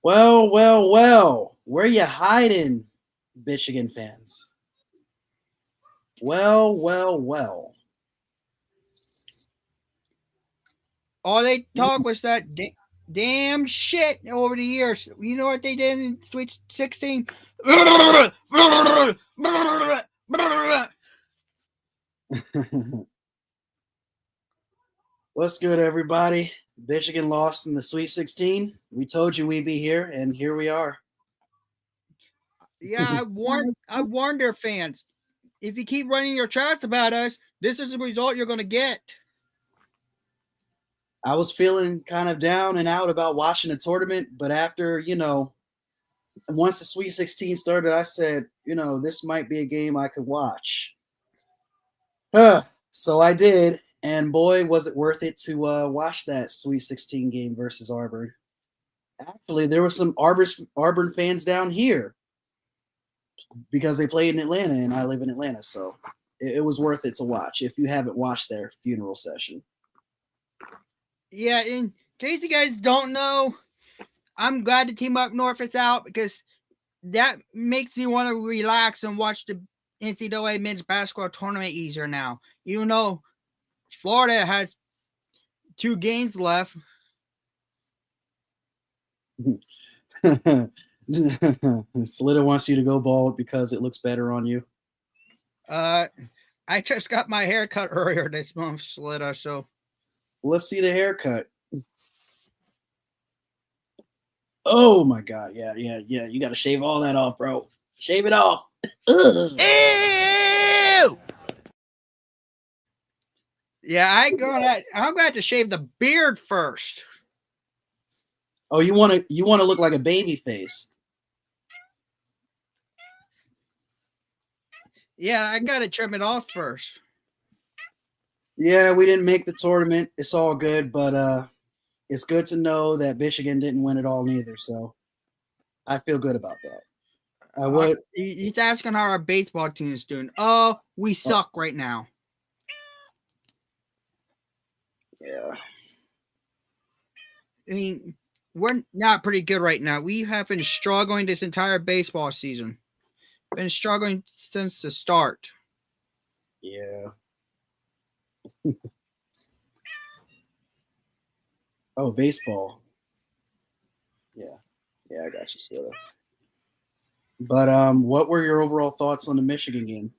Well. Where you hiding, Michigan fans? Well. All they talk was that damn shit over the years. You know what they did in Sweet 16? What's good, everybody? Michigan lost in the Sweet 16. We told you we'd be here, and here we are. Yeah, I warned their fans. If you keep running your chats about us, this is the result you're going to get. I was feeling kind of down and out about watching the tournament, but after, once the Sweet 16 started, I said, this might be a game I could watch. So I did, and boy, was it worth it to watch that Sweet 16 game versus Auburn. Actually, there were some Auburn fans down here because they played in Atlanta, and I live in Atlanta, so it was worth it to watch if you haven't watched their funeral session. Yeah, in case you guys don't know, I'm glad the team up north is out because that makes me want to relax and watch the NCAA men's basketball tournament easier now. Even though Florida has 2 games left. Slitta wants you to go bald because it looks better on you. I just got my hair cut earlier this month, Slitta, so let's see the haircut. Oh my god, yeah. You gotta shave all that off, bro. Shave it off. Ew! Yeah, I'm gonna have to shave the beard first. Oh, you wanna look like a baby face. Yeah, I gotta trim it off first. Yeah, we didn't make the tournament. It's all good, but it's good to know that Michigan didn't win it all neither. So I feel good about that. What? He's asking how our baseball team is doing. Oh, we suck right now. Yeah. I mean, we're not pretty good right now. We have been struggling this entire baseball season. Been struggling since the start. Yeah. Oh, baseball. Yeah, I got you, Steeler. But what were your overall thoughts on the Michigan game?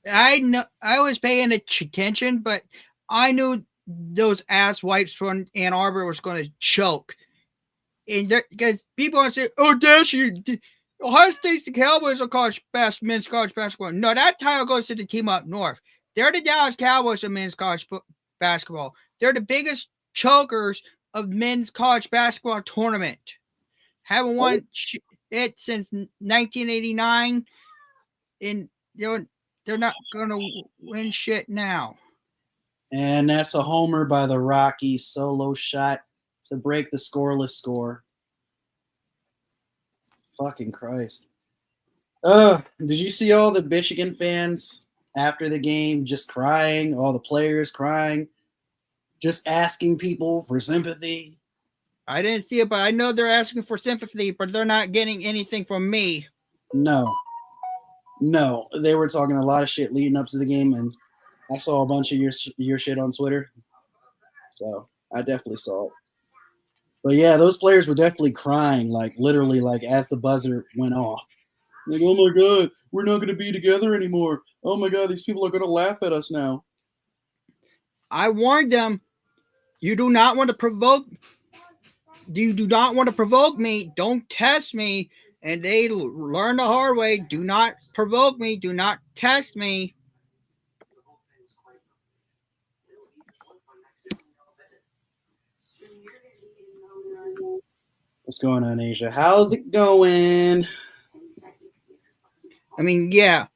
I was paying attention, but I knew those ass wipes from Ann Arbor was going to choke, and because people are saying, "Oh, Dash, Ohio State's the Cowboys of men's college basketball." No, that title goes to the team up north. They're the Dallas Cowboys of men's college basketball. They're the biggest chokers of men's college basketball tournament. Haven't won it since 1989, and they're not gonna win shit now. And that's a homer by the Rockies. Solo shot to break the scoreless score. Fucking Christ. Did you see all the Michigan fans after the game just crying? All the players crying, just asking people for sympathy. I didn't see it, but I know they're asking for sympathy, but they're not getting anything from me. No, they were talking a lot of shit leading up to the game, and I saw a bunch of your shit on Twitter, so I definitely saw it. But yeah, those players were definitely crying, like literally, like as the buzzer went off. Like, oh my god, we're not going to be together anymore. Oh my god, these people are going to laugh at us now. I warned them, you do not want to provoke. You do not want to provoke me. Don't test me. And they learned the hard way. Do not provoke me. Do not test me. What's going on, Asia? How's it going? I mean, yeah.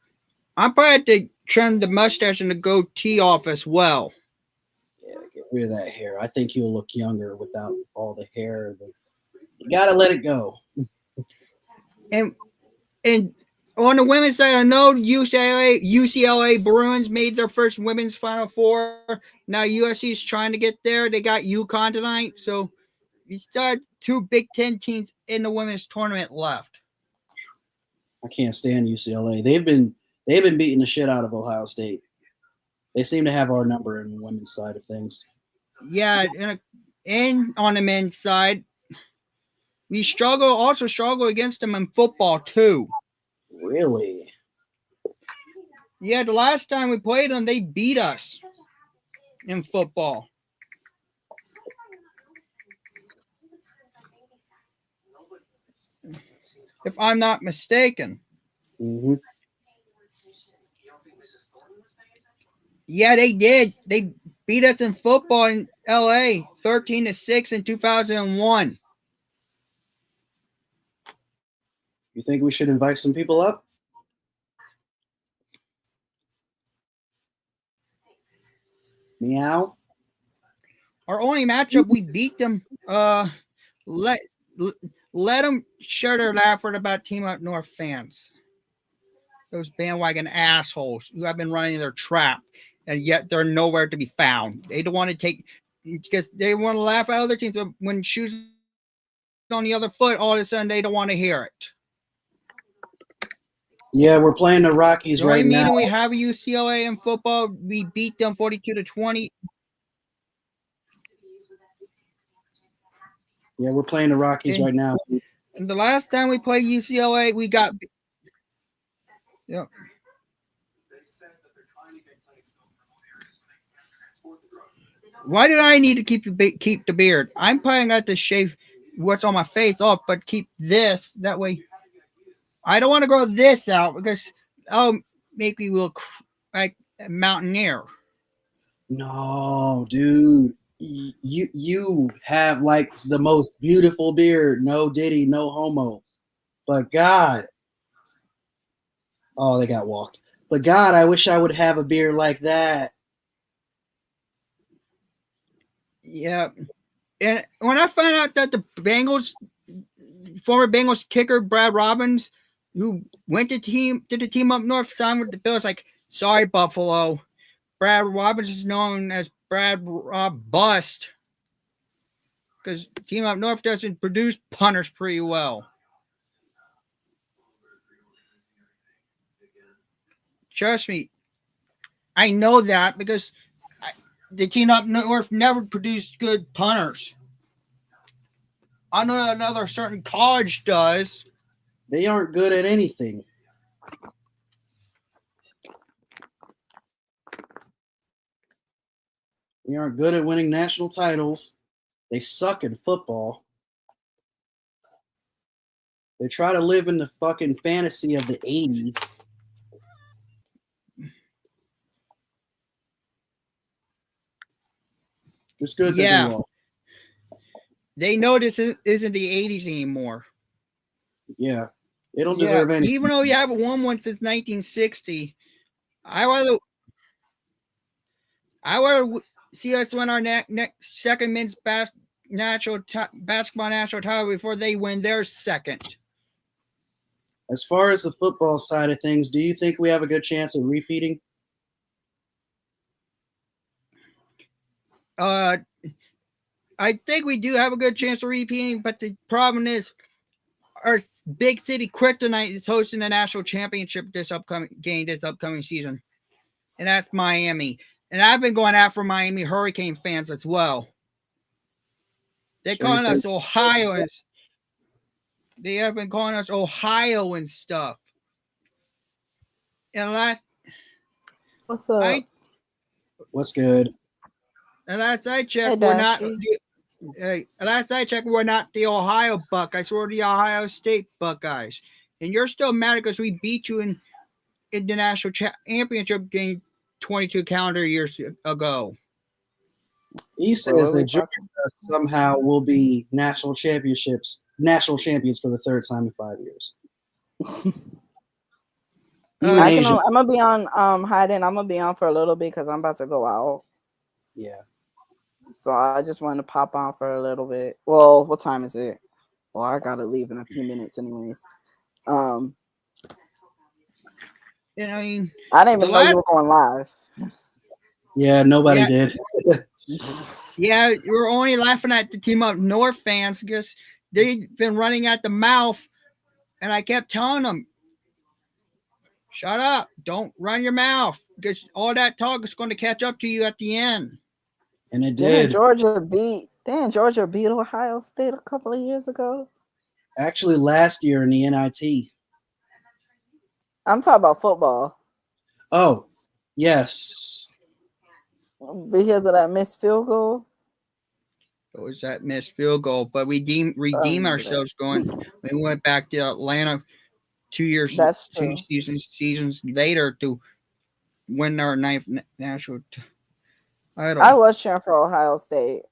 I'm probably have to trim the mustache and the goatee off as well. Yeah, get rid of that hair. I think you'll look younger without all the hair. You gotta let it go. And on the women's side, I know UCLA Bruins made their first women's Final Four. Now USC is trying to get there. They got UConn tonight, so we still had 2 Big Ten teams in the women's tournament left. I can't stand UCLA. They've been beating the shit out of Ohio State. They seem to have our number in the women's side of things. Yeah, and on the men's side, we also struggle against them in football too. Really? Yeah, the last time we played them, they beat us in football. If I'm not mistaken. Mm-hmm. Yeah, they did. They beat us in football in LA 13-6 in 2001. You think we should invite some people up? Meow. Our only matchup, we beat them. Let them share their laughter about Team Up North fans. Those bandwagon assholes who have been running their trap, and yet they're nowhere to be found. They don't want to take because they want to laugh at other teams. When shoes on the other foot, all of a sudden they don't want to hear it. Yeah, we're playing the Rockies right now. We have UCLA in football. We beat them 42-20. Yeah, we're playing the Rockies right now. And the last time we played UCLA, we got. Yeah. Why did I need to keep the beard? I'm planning not to shave what's on my face off, but keep this that way. I don't want to grow this out because that'll make me look like a mountaineer. No, dude. You have like the most beautiful beard. No diddy, no homo. But God. Oh, they got walked. But God, I wish I would have a beard like that. Yeah. And when I found out that the former Bengals kicker Brad Robbins, who went to the team up north, signed with the Bills, like, sorry, Buffalo. Brad Robbins is known as Brad Bust because Team Up North doesn't produce punters pretty well. Trust me, I know that because the Team Up North never produced good punters. I know that another certain college does. They aren't good at anything. They aren't good at winning national titles. They suck in football. They try to live in the fucking fantasy of the 80s. It's good that they lost. They know this isn't the 80s anymore. Yeah. They don't deserve anything. Even though we haven't won one since 1960, I rather see us win our second men's basketball national title before they win their second. As far as the football side of things, do you think we have a good chance of repeating? I think we do have a good chance of repeating, but the problem is our big city kryptonite is hosting the national championship this upcoming season, and that's Miami. And I've been going after Miami Hurricane fans as well. They're calling us Ohioans. They have been calling us Ohio and stuff. And what's up? What's good? And last I checked, we're not. Last I checked, we're not the Ohio Buckeyes. We're the Ohio State Buckeyes. And you're still mad because we beat you in the national championship game 22 calendar years ago. He says that Georgia somehow will be national champions for the third time in 5 years. I'm gonna be on Hayden. I'm gonna be on for a little bit because I'm about to go out. Yeah. So I just wanted to pop on for a little bit. Well, what time is it? Well, I gotta leave in a few minutes, anyways. I didn't even know you were going live. Yeah, nobody did. Yeah, you're only laughing at the team up north fans because they've been running at the mouth, and I kept telling them, "Shut up! Don't run your mouth because all that talk is going to catch up to you at the end." And it Didn't did. Georgia beat Ohio State a couple of years ago? Actually, last year in the NIT. I'm talking about football. Oh, yes. Because of that missed field goal. It was that missed field goal, but we redeem ourselves going. We went back to Atlanta 2 That's true. seasons later to win our ninth national title. I was cheering for Ohio State.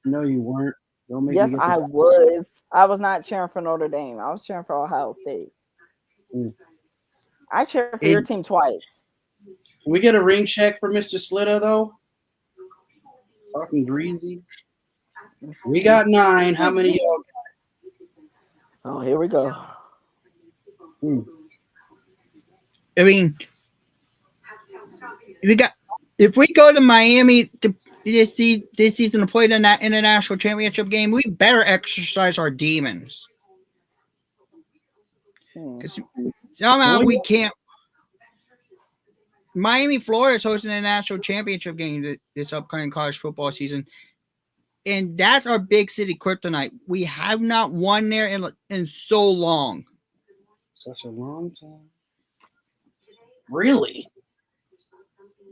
No, you weren't. Don't make Yes, me get I was. I was not cheering for Notre Dame. I was cheering for Ohio State. I cheered for your team twice. Can we get a ring check for Mr. Slitta, though? Talking greasy. We got 9. How many y'all got? Oh, here we go. I mean, if we go to Miami this season to play the international championship game, we better exercise our demons. Because somehow we can't. Miami, Florida is hosting a national championship game this upcoming college football season. And that's our big city kryptonite. We have not won there in so long. Such a long time. Really?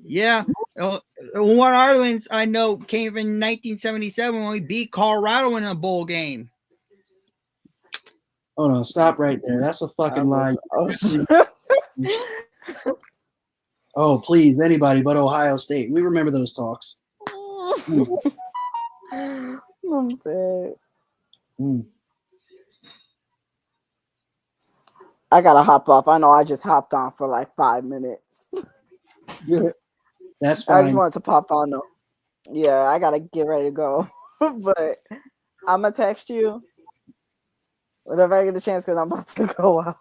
Yeah. One Orleans I know came in 1977 when we beat Colorado in a bowl game. Oh no, stop right there. That's a fucking lie. Oh, please, anybody but Ohio State. We remember those talks. I'm dead. I gotta hop off. I know I just hopped on for like 5 minutes. That's fine. I just wanted to pop on though. Yeah, I gotta get ready to go. But I'm gonna text you whenever I get a chance because I'm about to go out.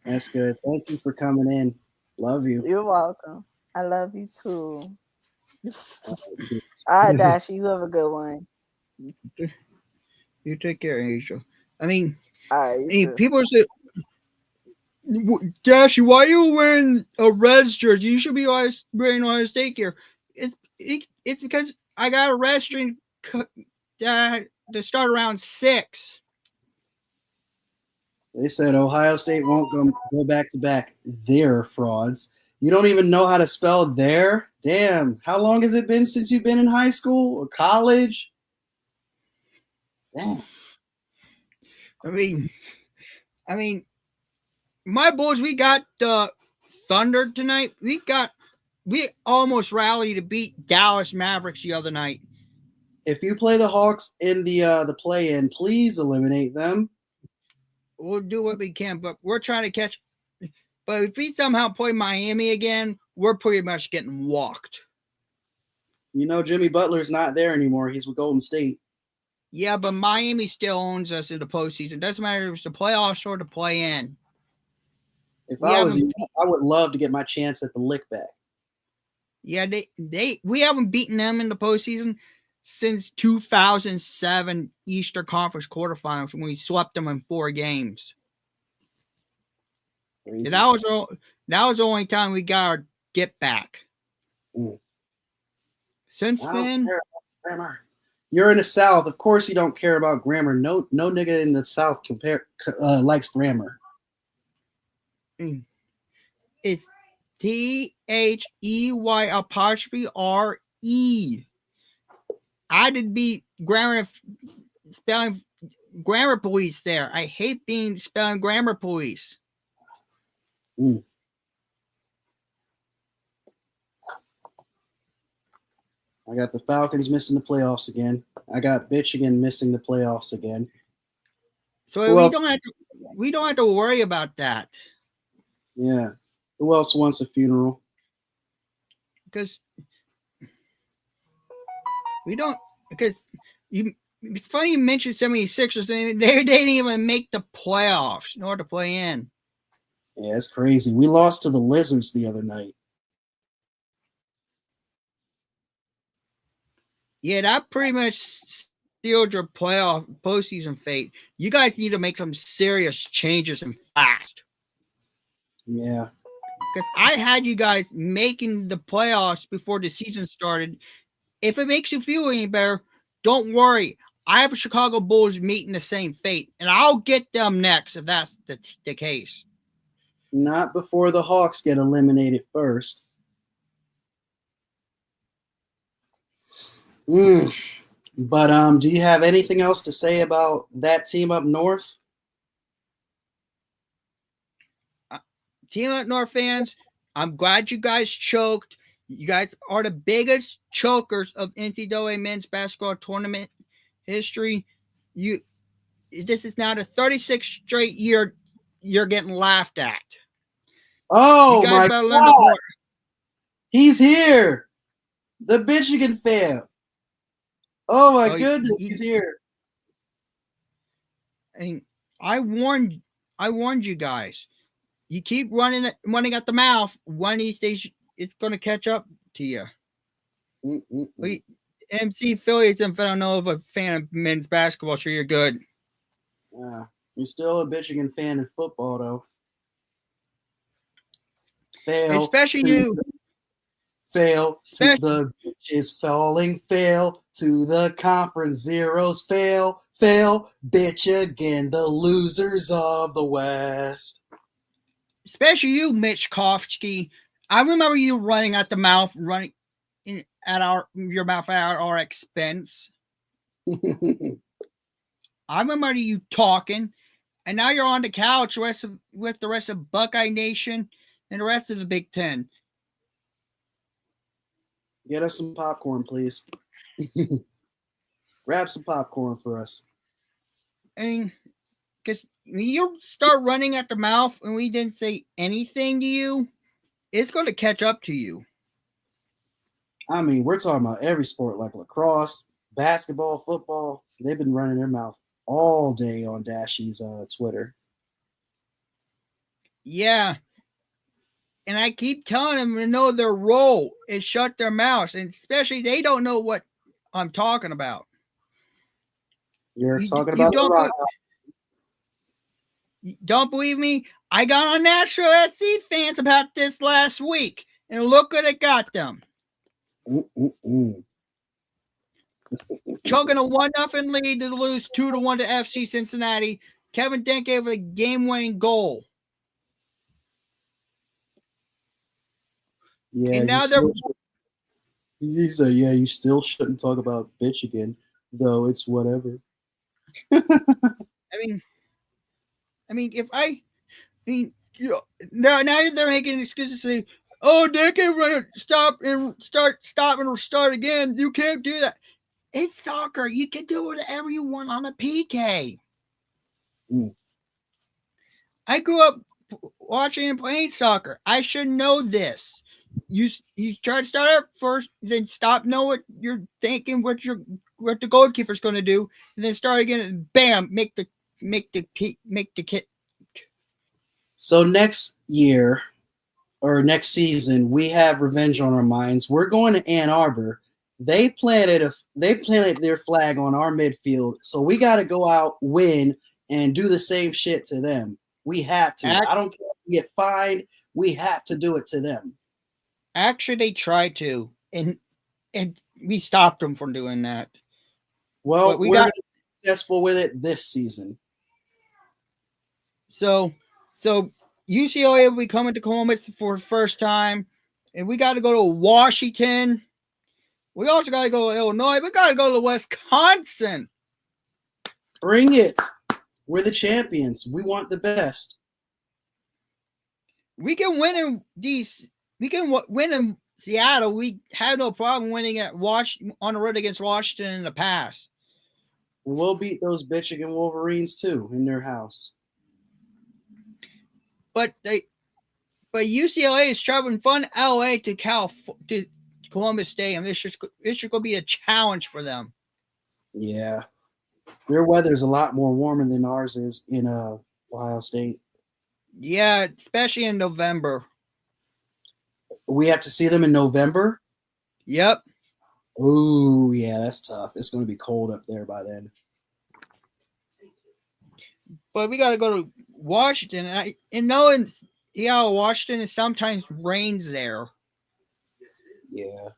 That's good. Thank you for coming in. Love you. You're welcome. I love you too. All right, Dash, you have a good one. You take care, Angel. I mean, all right, people say, Dashy, why are you wearing a Reds jersey? You should be always wearing Ohio State gear. It's because I got a red string to start around 6. They said Ohio State won't go back to back. They're frauds. You don't even know how to spell there? Damn. How long has it been since you've been in high school or college? Damn. I mean, my boys, we got Thunder tonight. We almost rallied to beat Dallas Mavericks the other night. If you play the Hawks in the play-in, please eliminate them. We'll do what we can, but we're trying to catch. But if we somehow play Miami again, we're pretty much getting walked. You know, Jimmy Butler's not there anymore. He's with Golden State. Yeah, but Miami still owns us in the postseason. Doesn't matter if it's the playoffs or the play-in. If I was you, I would love to get my chance at the lick back. Yeah, we haven't beaten them in the postseason since 2007 Eastern Conference quarterfinals when we swept them in 4 games. That was the only time we got our get back. Since then, grammar. You're in the South. Of course, you don't care about grammar. No nigga in the South likes grammar. It's THEY''RE. I did be spelling grammar police there. I hate being spelling grammar police. I got the Falcons missing the playoffs again. I got Michigan missing the playoffs again. So we don't have to worry about that. Yeah. Who else wants a funeral? Because it's funny you mentioned 76ers. They didn't even make the playoffs nor to play in. Yeah, it's crazy. We lost to the Lizards the other night. Yeah, that pretty much sealed your playoff postseason fate. You guys need to make some serious changes and fast. Yeah. Because I had you guys making the playoffs before the season started. If it makes you feel any better, don't worry. I have a Chicago Bulls meeting the same fate, and I'll get them next if that's the case. Not before the Hawks get eliminated first. But do you have anything else to say about that team up north? Team up north fans, I'm glad you guys choked. You guys are the biggest chokers of NCAA men's basketball tournament history. This is now the 36th straight year you're getting laughed at. Oh You guys my better learn God! more. He's here, the Michigan fan. Oh my goodness, he's here. I warned you guys. You keep running at the mouth. One of these days, it's going to catch up to you. MC Phillies and Villanova fan of men's basketball, sure you're good. You're still a Michigan fan in football, though. Fail. Especially you. Fail to the bitches falling. Fail to the conference zeros. Fail. Bitch again, the losers of the West. Especially you, Mitch Kofsky. I remember you running at the mouth, running your mouth at our expense. I remember you talking, and now you're on the couch with the rest of Buckeye Nation and the rest of the Big Ten. Get us some popcorn, please. Grab some popcorn for us. Because when you start running at the mouth and we didn't say anything to you, it's going to catch up to you. I mean, we're talking about every sport like lacrosse, basketball, football. They've been running their mouth all day on Dashy's Twitter. Yeah. And I keep telling them to know their role and shut their mouths. And especially they don't know what I'm talking about. You're talking about the Rock. Don't believe me? I got on Nashville SC fans about this last week. And look what it got them. Choking a 1-0 lead to lose 2-1 to FC Cincinnati. Kevin Dent gave a game-winning goal. Yeah, and now he said, "Yeah, you still shouldn't talk about Michigan, though it's whatever." Now they're making excuses to say, "Oh, they can stop and start again." You can't do that. It's soccer. You can do whatever you want on a PK. I grew up watching and playing soccer. I should know this. You try to start out first, then stop, know what you're thinking, what the goalkeeper's going to do, and then start again. And bam, make the kit. So next year or next season, we have revenge on our minds. We're going to Ann Arbor. They planted their flag on our midfield, so we got to go out, win, and do the same shit to them. We have to. I don't care if we get fined. We have to do it to them. Actually, they tried to, and we stopped them from doing that. Well, we're going to be successful with it this season. So UCLA will be coming to Columbus for the first time, and we got to go to Washington. We also got to go to Illinois. We got to go to Wisconsin. Bring it. We're the champions. We want the best. We can win in these. We can win in Seattle. We had no problem winning at on the road against Washington in the past. And we'll beat those Michigan Wolverines too in their house. But UCLA is traveling from LA to Columbus Stadium. This should going to be a challenge for them. Yeah, their weather's a lot more warmer than ours is in Ohio State. Yeah, especially in November. We have to see them in November? Yep. Oh, yeah, that's tough. It's going to be cold up there by then. But we got to go to Washington. And knowing, Washington, it sometimes rains there. Yeah.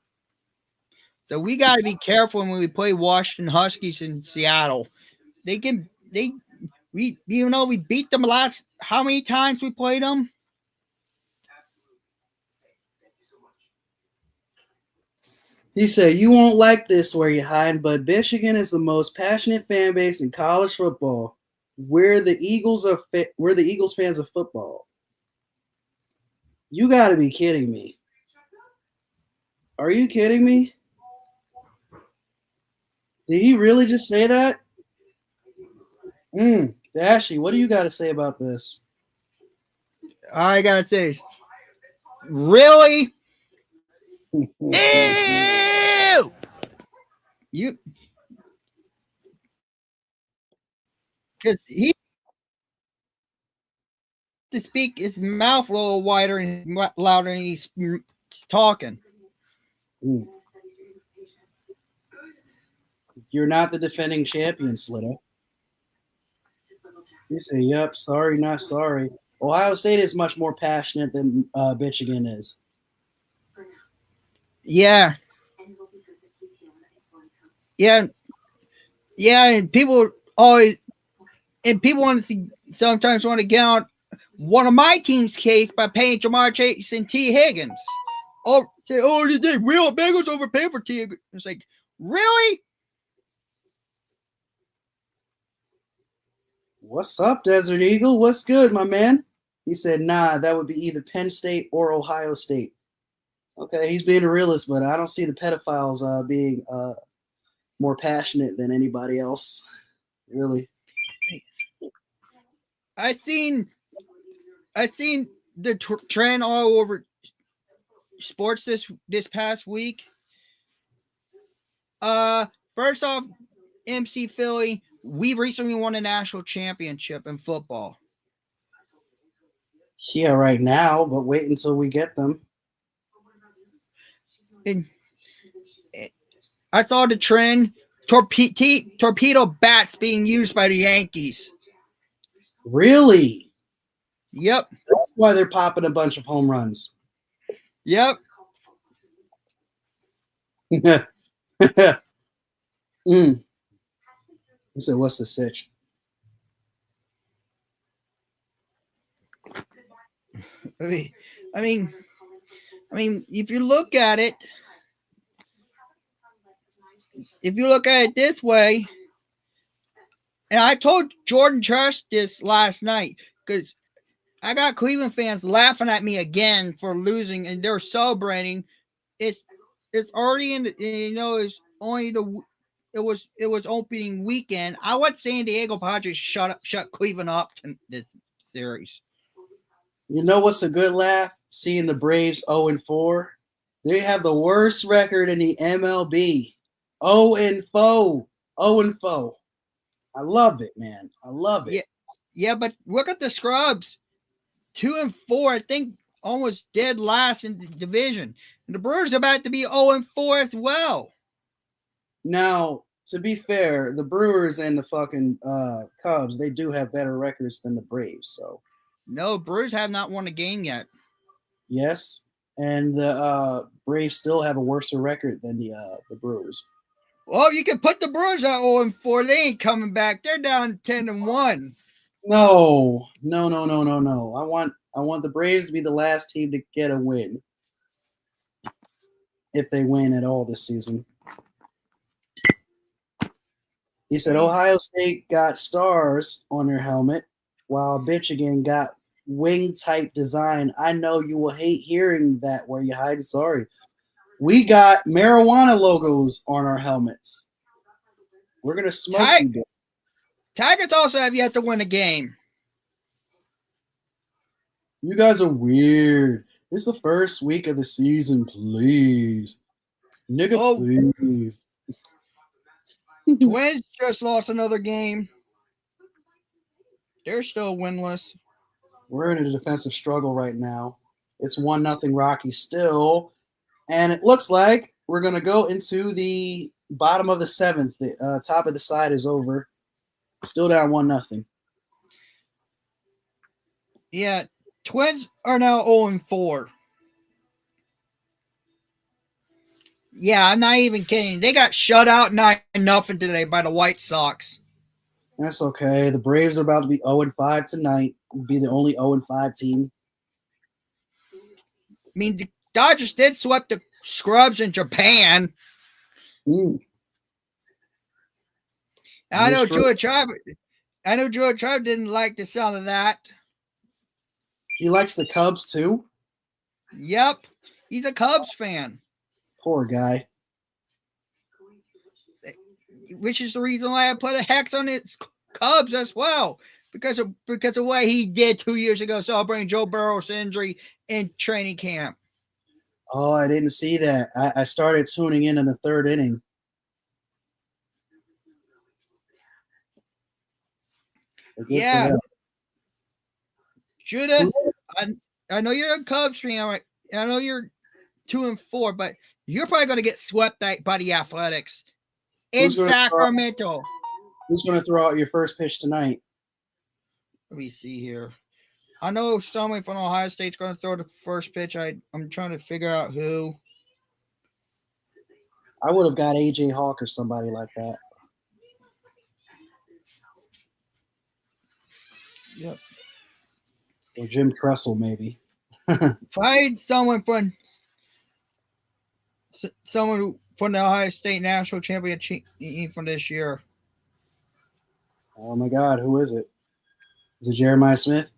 So we got to be careful when we play Washington Huskies in Seattle. We beat them how many times we played them? He said, "You won't like this, Whereyahidin, but Michigan is the most passionate fan base in college football. We're the Eagles fans of football." You got to be kidding me. Are you kidding me? Did he really just say that? Dashy, what do you got to say about this? I got to say, really? Ew! Because he to speak his mouth a little wider and louder and he's talking. You're not the defending champion, Slitta. He said, "Yep, sorry, not sorry." Ohio State is much more passionate than Michigan is. Yeah. Yeah. Yeah, and people want to sometimes want to get on one of my team's case by paying Jamar Chase and T. Higgins. Oh, say, did they real Bengals overpay for T. Higgins? It's like, really? What's up, Desert Eagle? What's good, my man? He said, "Nah, that would be either Penn State or Ohio State." Okay, he's being a realist, but I don't see the pedophiles being more passionate than anybody else, really. I seen the trend all over sports this past week. First off, MC Philly, we recently won a national championship in football. Yeah, right now, but wait until we get them. And I saw the trend torpedo bats being used by the Yankees. Really? Yep. That's why they're popping a bunch of home runs. Yep. He said, "What's the sitch?" I mean, if you look at it this way, and I told Jordan Trust this last night because I got Cleveland fans laughing at me again for losing, and they're celebrating. It's already in it's only it was opening weekend. I want San Diego Padres shut Cleveland up in this series. You know what's a good laugh? Seeing the Braves 0-4. They have the worst record in the MLB. 0-4. 0-4. I love it, man. I love it. Yeah, but look at the scrubs. 2-4, I think, almost dead last in the division. And the Brewers are about to be 0-4 as well. Now, to be fair, the Brewers and the fucking Cubs, they do have better records than the Braves. So no, Brewers have not won a game yet. Yes, and the Braves still have a worse record than the Brewers. Well, you can put the Brewers at 0-4. They ain't coming back. They're down 10-1. No. I want the Braves to be the last team to get a win. If they win at all this season. He said Ohio State got stars on their helmet, while Michigan got wing-type design. I know you will hate hearing that, Whereyahidin. Sorry. We got marijuana logos on our helmets. We're going to smoke you. Tigers also have yet to win a game. You guys are weird. It's the first week of the season, please. Nigga, please. Twins just lost another game. They're still winless. We're in a defensive struggle right now. It's 1-0 Rocky still. And it looks like we're gonna go into the bottom of the seventh. The top of the side is over. Still down 1-0. Yeah, Twins are now 0-4. Yeah, I'm not even kidding. They got shut out 9-0 today by the White Sox. That's okay. The Braves are about to be 0-5 tonight. Be the only 0-5 team. I mean, the Dodgers did sweep the scrubs in Japan. I know Joe Tribe didn't like the sound of that. He likes the Cubs too? Yep. He's a Cubs fan. Poor guy. Which is the reason why I put a hex on its Cubs as well. Because of what he did 2 years ago, celebrating Joe Burrow's injury in training camp. Oh, I didn't see that. I started tuning in the third inning. Yeah. Judah, I know you're a Cubs fan. Right? I know you're 2-4, but you're probably going to get swept by the Athletics in Sacramento. Who's going to throw out your first pitch tonight? Let me see here. I know someone from Ohio State's going to throw the first pitch. I'm trying to figure out who. I would have got AJ Hawk or somebody like that. Yep. Or Jim Tressel, maybe. Find someone from the Ohio State national championship from this year. Oh my God, who is it? Is it Jeremiah Smith?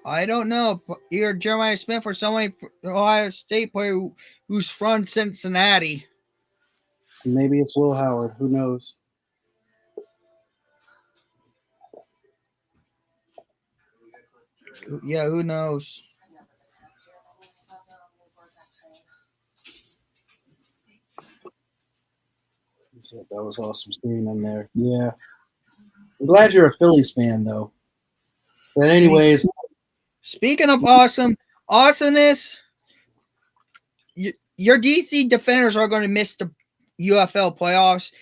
I don't know. Either Jeremiah Smith or somebody from Ohio State player who's from Cincinnati. Maybe it's Will Howard. Who knows? Yeah, who knows? That was awesome seeing them there. Yeah. I'm glad you're a Phillies fan, though. But anyways. Speaking of awesomeness, your DC Defenders are going to miss the UFL playoffs.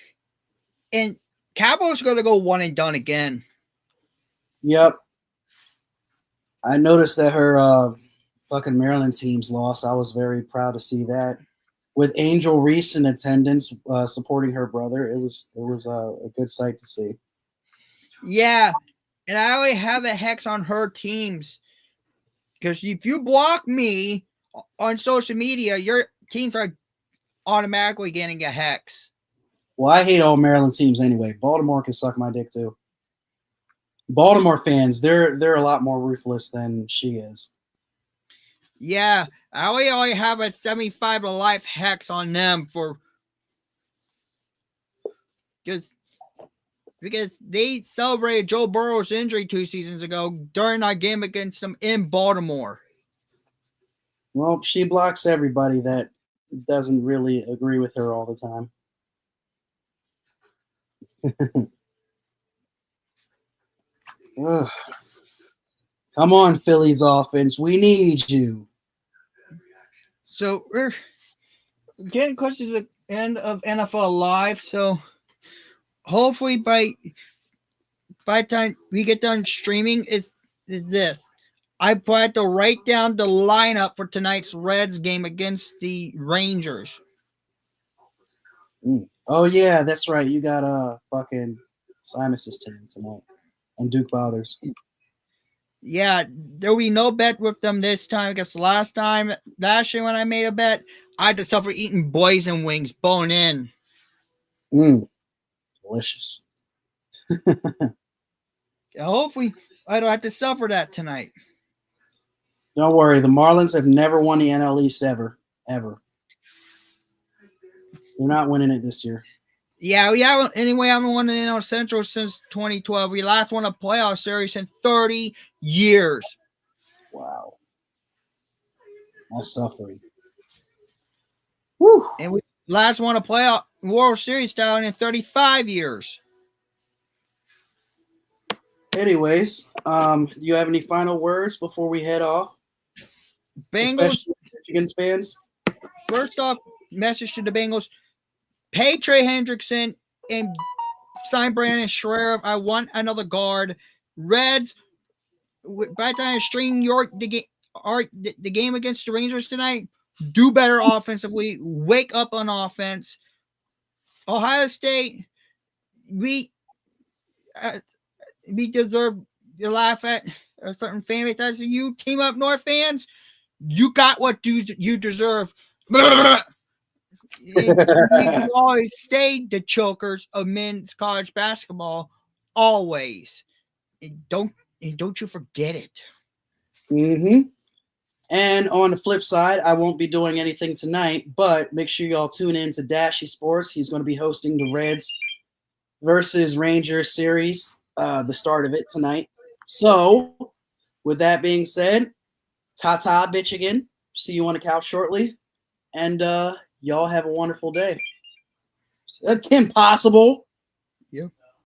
And Capitals are going to go one and done again. Yep. I noticed that her fucking Maryland teams lost. I was very proud to see that. With Angel Reese in attendance, supporting her brother, it was a good sight to see. Yeah, and I always have a hex on her teams because if you block me on social media, your teams are automatically getting a hex. Well, I hate all Maryland teams anyway. Baltimore can suck my dick too. Baltimore fans, they're a lot more ruthless than she is. Yeah, I only have a 75 to life hex on them because they celebrated Joe Burrow's injury 2 seasons ago during our game against them in Baltimore. Well, she blocks everybody that doesn't really agree with her all the time. Come on, Phillies offense. We need you. So we're getting close to the end of NFL Live. So hopefully by the time we get done streaming is this. I plan to write down the lineup for tonight's Reds game against the Rangers. Oh yeah, that's right. You got fucking Simus's team tonight. And Duke Bothers. Yeah, there'll be no bet with them this time because last year when I made a bet, I had to suffer eating boysen wings, bone in. Delicious. Hopefully, I don't have to suffer that tonight. Don't worry, the Marlins have never won the NL East ever. They're not winning it this year. Yeah, anyway, I haven't won the NL Central since 2012. We last won a playoff series in 30 years. Wow. That's suffering. Woo. And we last won a playoff World Series down in 35 years. Anyways, do you have any final words before we head off? Bengals. Especially Tchigans fans. first off, message to the Bengals: pay Trey Hendrickson and sign Brandon Schreier. I want another guard. Reds, by the time I string the game against the Rangers tonight, do better offensively. Wake up on offense. Ohio State, we deserve to laugh at a certain fan base. As you Team Up North fans, you got what you deserve. You always stay the chokers of men's college basketball, always. And don't you forget it. Mm-hmm. And on the flip side, I won't be doing anything tonight, but make sure y'all tune in to Dashy Sports. He's going to be hosting the Reds versus Rangers series, the start of it tonight. So, with that being said, ta-ta, bitch again. See you on the couch shortly. And y'all have a wonderful day. Impossible. Yeah.